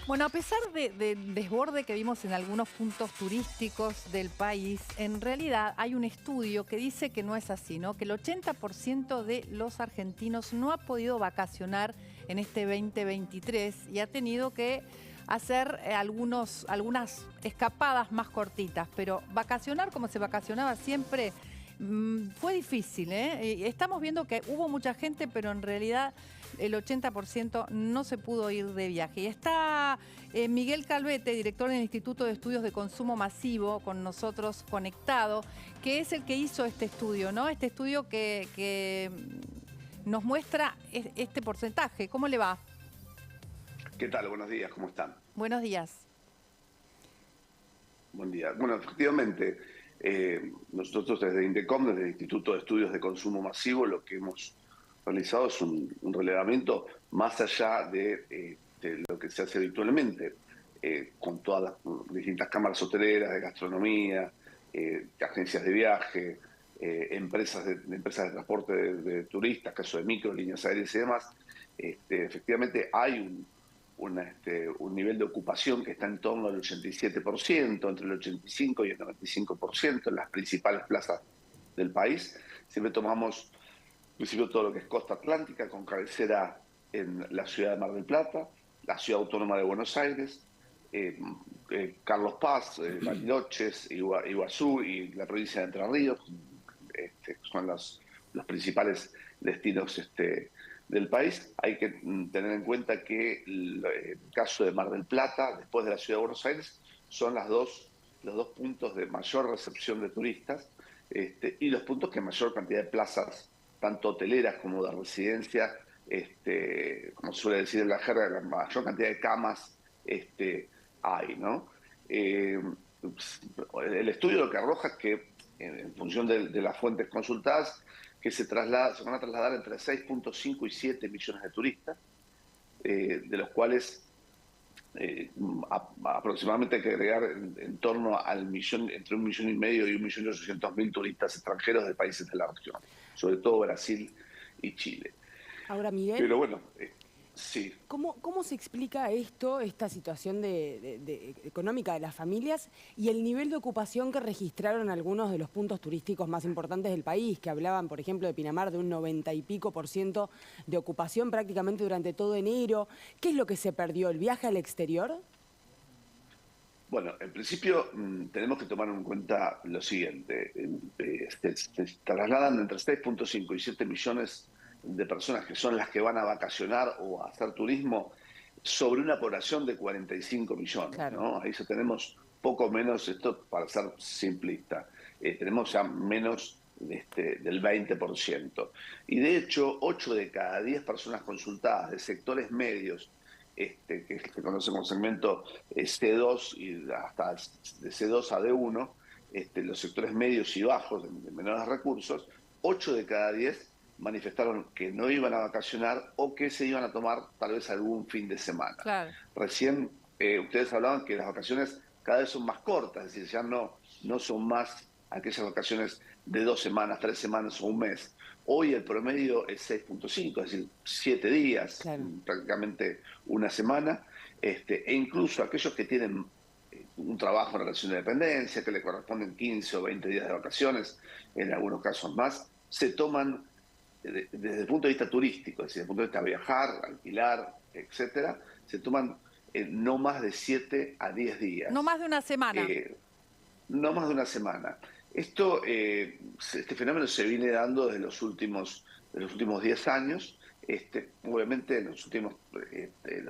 Bueno, a pesar del desborde que vimos en algunos puntos turísticos del país, en realidad hay un estudio que dice que no es así, ¿no? Que el 80% de los argentinos no ha podido vacacionar en este 2023 y ha tenido que hacer algunas escapadas más cortitas, pero vacacionar como se vacacionaba siempre fue difícil, ¿eh? Y estamos viendo que hubo mucha gente, pero en realidad el 80% no se pudo ir de viaje. Y está Miguel Calvete, director del Instituto de Estudios de Consumo Masivo, con nosotros conectado, que es el que hizo este estudio, ¿no? Este estudio que nos muestra este porcentaje. ¿Cómo le va? ¿Qué tal? Buenos días, ¿cómo están? Buenos días. Buen día. Bueno, efectivamente, nosotros desde INDECOM, desde el Instituto de Estudios de Consumo Masivo, lo que hemos realizado es un relevamiento más allá de lo que se hace habitualmente, con todas las distintas cámaras hoteleras, de gastronomía, agencias de viaje, empresas de transporte de turistas, caso de micro, líneas aéreas y demás. Efectivamente, hay un nivel de ocupación que está en torno al 87%, entre el 85 y el 95% en las principales plazas del país. Siempre tomamos, en principio, todo lo que es costa atlántica, con cabecera en la ciudad de Mar del Plata, la ciudad autónoma de Buenos Aires, eh, Carlos Paz, Bariloche, Iguazú y la provincia de Entre Ríos. Son los principales destinos del país. Hay que tener en cuenta que el caso de Mar del Plata, después de la ciudad de Buenos Aires, son los dos puntos de mayor recepción de turistas, y los puntos que mayor cantidad de plazas, tanto hoteleras como de residencia, como suele decir en la jerga, la mayor cantidad de camas hay, ¿no? Eh, el estudio lo que arroja es que, en función de las fuentes consultadas, que se van a trasladar entre 6,5 y 7 millones de turistas, de los cuales aproximadamente hay que agregar en torno al millón, entre 1,5 millones y 1,800,000 turistas extranjeros de países de la región, sobre todo Brasil y Chile. Ahora, Miguel, Pero bueno, sí. ¿cómo se explica esta situación económica de las familias y el nivel de ocupación que registraron algunos de los puntos turísticos más importantes del país, que hablaban, por ejemplo, de Pinamar, de un 90 y pico por ciento de ocupación prácticamente durante todo enero? ¿Qué es lo que se perdió? ¿El viaje al exterior? Bueno, en principio tenemos que tomar en cuenta lo siguiente. Se trasladan entre 6,5 y 7 millones de personas que son las que van a vacacionar o a hacer turismo sobre una población de 45 millones, Claro. ¿no? Ahí ya tenemos poco menos, esto para ser simplista, tenemos ya menos del 20%. Y de hecho, 8 de cada 10 personas consultadas de sectores medios, que se conoce como segmento C2 y hasta de C2 a D1, los sectores medios y bajos de menores recursos, 8 de cada 10 manifestaron que no iban a vacacionar o que se iban a tomar tal vez algún fin de semana. Claro. Recién ustedes hablaban que las vacaciones cada vez son más cortas, es decir, ya no son más aquellas vacaciones de 2 semanas, 3 semanas o un mes. Hoy el promedio es 6,5, es decir, 7 días, Claro. prácticamente una semana, e incluso aquellos que tienen un trabajo en relación de dependencia, que le corresponden 15 o 20 días de vacaciones, en algunos casos más, se toman desde el punto de vista turístico, es decir, desde el punto de vista de viajar, alquilar, etcétera, se toman no más de 7 a 10 No días. más de una semana. Eh, no más de una semana. Este fenómeno se viene dando de los últimos 10 años. Obviamente en los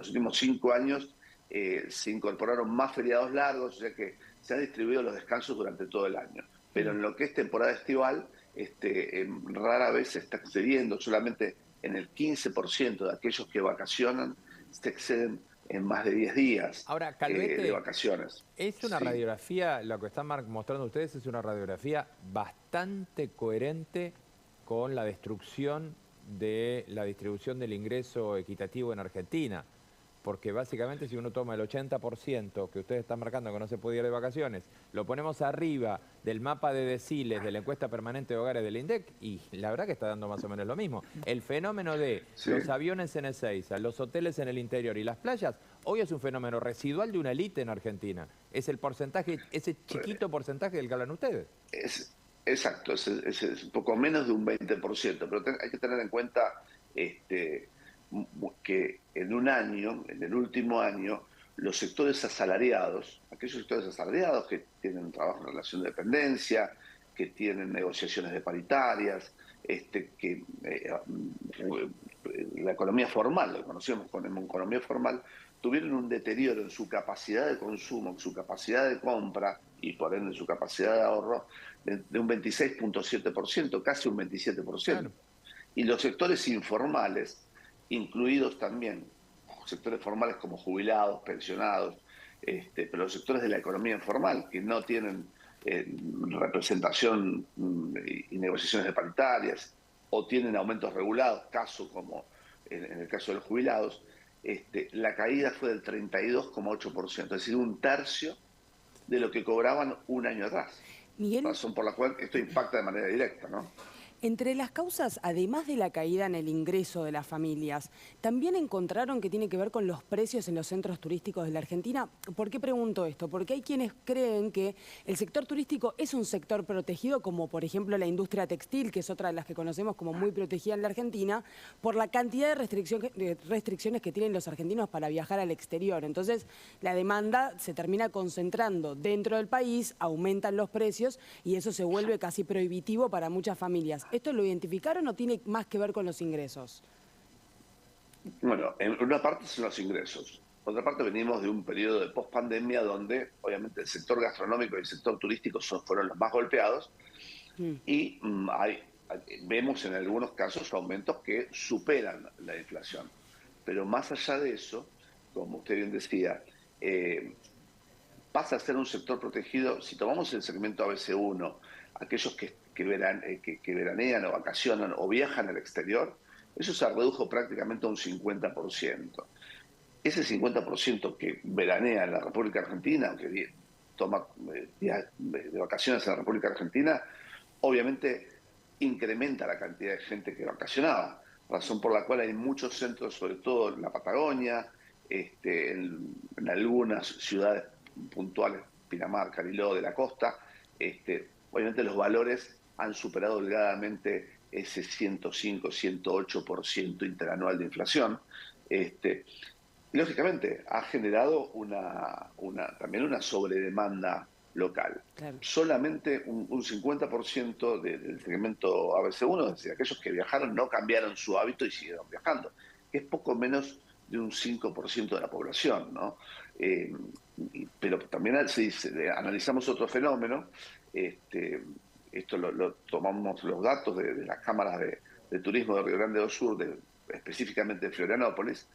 últimos 5 años se incorporaron más feriados largos, o sea que se han distribuido los descansos durante todo el año. Pero Mm. en lo que es temporada estival, rara vez se está excediendo, solamente en el 15% de aquellos que vacacionan se exceden en más de 10 días Ahora, de Calvete, vacaciones. es una Sí. radiografía, lo que están mostrando ustedes es una radiografía bastante coherente con la destrucción de la distribución del ingreso equitativo en Argentina. porque básicamente si uno toma el 80% que ustedes están marcando que no se puede ir de vacaciones, lo ponemos arriba del mapa de deciles de la encuesta permanente de hogares del INDEC, y la verdad que está dando más o menos lo mismo. El fenómeno de los aviones en Ezeiza, los hoteles en el interior y las playas, hoy es un fenómeno residual de una élite en Argentina. Es el porcentaje, ese chiquito porcentaje del que hablan ustedes. Exacto, es un poco menos de un 20%, pero hay que tener en cuenta que en un año, en el último año, los sectores asalariados, aquellos sectores asalariados que tienen un trabajo en relación de dependencia, que tienen negociaciones de paritarias, la economía formal, lo conocemos como economía formal, tuvieron un deterioro en su capacidad de consumo, en su capacidad de compra y por ende en su capacidad de ahorro de un 26.7%, casi un 27%. Claro. Y los sectores informales, incluidos también sectores formales como jubilados, pensionados, pero los sectores de la economía informal que no tienen representación y negociaciones de paritarias o tienen aumentos regulados, caso como en el caso de los jubilados, la caída fue del 32,8%, es decir, un tercio de lo que cobraban un año atrás. Miguel, razón por la cual esto impacta de manera directa, ¿no? Entre las causas, además de la caída en el ingreso de las familias, ¿también encontraron que tiene que ver con los precios en los centros turísticos de la Argentina? ¿Por qué pregunto esto? Porque hay quienes creen que el sector turístico es un sector protegido, como por ejemplo la industria textil, que es otra de las que conocemos como muy protegida en la Argentina, por la cantidad de restricciones que tienen los argentinos para viajar al exterior. Entonces, la demanda se termina concentrando dentro del país, aumentan los precios y eso se vuelve casi prohibitivo para muchas familias. ¿Esto lo identificaron o tiene más que ver con los ingresos? Bueno, en una parte son los ingresos. Por otra parte, venimos de un periodo de pospandemia donde, obviamente, el sector gastronómico y el sector turístico fueron los más golpeados y vemos en algunos casos aumentos que superan la inflación. Pero más allá de eso, como usted bien decía, pasa a ser un sector protegido. Si tomamos el segmento ABC1, aquellos que veranean o vacacionan o viajan al exterior, eso se redujo prácticamente a un 50%. Ese 50% que veranea en la República Argentina, que toma días de vacaciones en la República Argentina, obviamente incrementa la cantidad de gente que vacacionaba, razón por la cual hay muchos centros, sobre todo en la Patagonia, en algunas ciudades puntuales, Pinamar, Cariló, de la costa, obviamente los valores han superado holgadamente ese 105, 108% interanual de inflación. Lógicamente, ha generado también una sobredemanda local. Claro. Solamente un 50% del segmento ABC1, es decir, aquellos que viajaron no cambiaron su hábito y siguieron viajando, que es poco menos de un 5% de la población, ¿no? Pero también si analizamos otro fenómeno, esto lo tomamos los datos de las cámaras de turismo de Río Grande do Sur, específicamente de Florianópolis,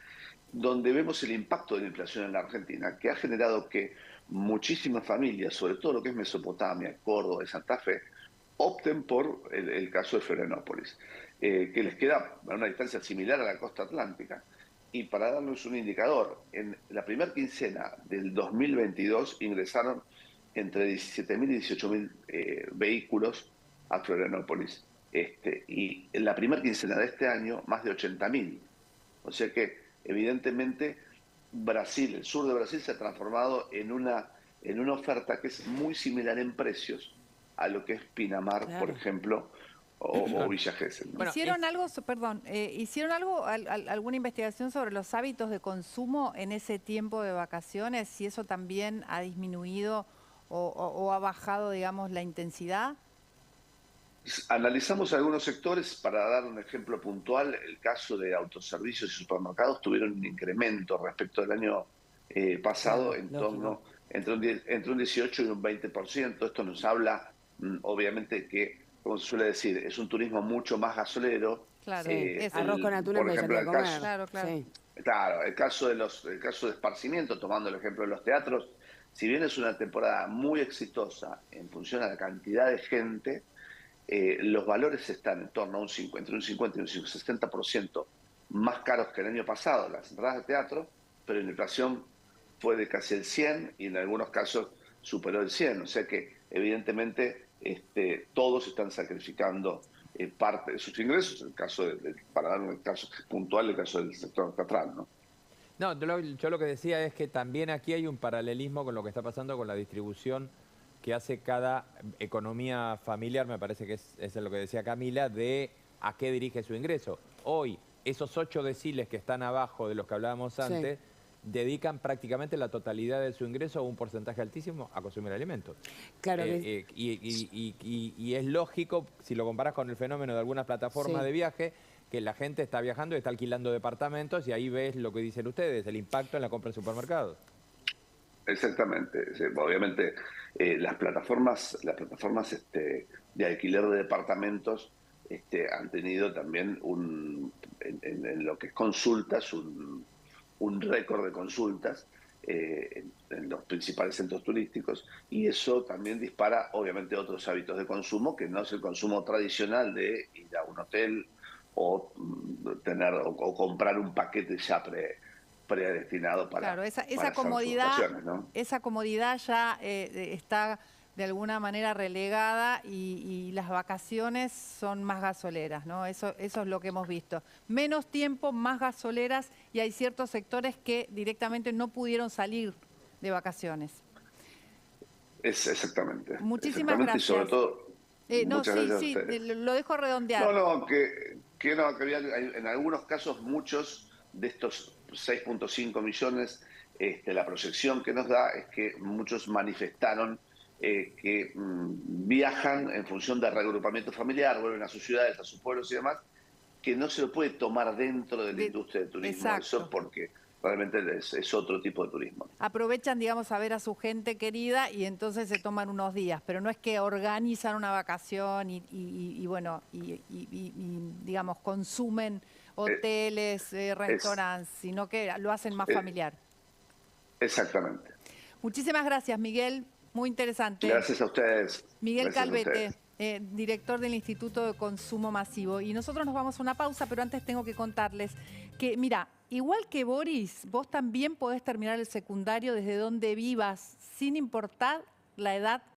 donde vemos el impacto de la inflación en la Argentina, que ha generado que muchísimas familias, sobre todo lo que es Mesopotamia, Córdoba y Santa Fe, opten por el caso de Florianópolis, que les queda a una distancia similar a la costa atlántica. Y para darles un indicador, en la primera quincena del 2022 ingresaron entre 17.000 y 18.000 vehículos a Florianópolis. Y en la primera quincena de este año, más de 80.000. O sea que, evidentemente, Brasil, el sur de Brasil, se ha transformado en una oferta que es muy similar en precios a lo que es Pinamar, claro, por ejemplo, o Villa Gesell, ¿no? Bueno, ¿hicieron alguna investigación sobre los hábitos de consumo en ese tiempo de vacaciones? Si eso también ha disminuido o ha bajado, digamos, la intensidad. Analizamos algunos sectores. Para dar un ejemplo puntual, el caso de autoservicios y supermercados tuvieron un incremento respecto al año pasado, claro, entre un 18 y un 20%. Esto nos habla, obviamente, que, como se suele decir, es un turismo mucho más gasolero. Claro, arroz con atún en vez de comer. Claro. Sí. Claro, el caso de esparcimiento, tomando el ejemplo de los teatros, si bien es una temporada muy exitosa en función a la cantidad de gente, los valores están en torno a entre un 50 y un 60% más caros que el año pasado, las entradas de teatro, pero la inflación fue de casi el 100 y en algunos casos superó el 100. O sea que evidentemente todos están sacrificando parte de sus ingresos, el caso para dar un caso puntual, el caso del sector teatral, ¿no? No, yo lo que decía es que también aquí hay un paralelismo con lo que está pasando con la distribución que hace cada economía familiar, me parece que es lo que decía Camila, de a qué dirige su ingreso. Hoy, esos 8 deciles que están abajo de los que hablábamos antes, dedican prácticamente la totalidad de su ingreso, un porcentaje altísimo, a consumir alimentos. Claro y es lógico, si lo comparas con el fenómeno de algunas plataformas de viaje, que la gente está viajando y está alquilando departamentos y ahí ves lo que dicen ustedes, el impacto en la compra en supermercados. Exactamente. Obviamente las plataformas de alquiler de departamentos han tenido también en lo que es consultas, un récord de consultas en los principales centros turísticos, y eso también dispara obviamente otros hábitos de consumo que no es el consumo tradicional de ir a un hotel o comprar un paquete ya predestinado para, claro, esa para hacer sus comodidad, vacaciones, ¿no? esa comodidad ya está de alguna manera relegada y las vacaciones son más gasoleras, ¿no? Eso es lo que hemos visto. Menos tiempo, más gasoleras, y hay ciertos sectores que directamente no pudieron salir de vacaciones. Exactamente. Muchísimas gracias. Y sobre todo, muchas gracias a ustedes. Lo dejo redondear. Que había en algunos casos muchos de estos 6.5 millones, la proyección que nos da es que muchos manifestaron que viajan en función de reagrupamiento familiar, vuelven a sus ciudades, a sus pueblos y demás, que no se lo puede tomar dentro de la industria del turismo. Exacto. Eso porque realmente es otro tipo de turismo. Aprovechan, digamos, a ver a su gente querida y entonces se toman unos días, pero no es que organizan una vacación y digamos, consumen hoteles, restaurantes, sino que lo hacen más familiar. Exactamente. Muchísimas gracias, Miguel. Muy interesante. Gracias a ustedes. Miguel Calvete, director del Instituto de Consumo Masivo. Y nosotros nos vamos a una pausa, pero antes tengo que contarles que, mira, igual que Boris, vos también podés terminar el secundario desde donde vivas, sin importar la edad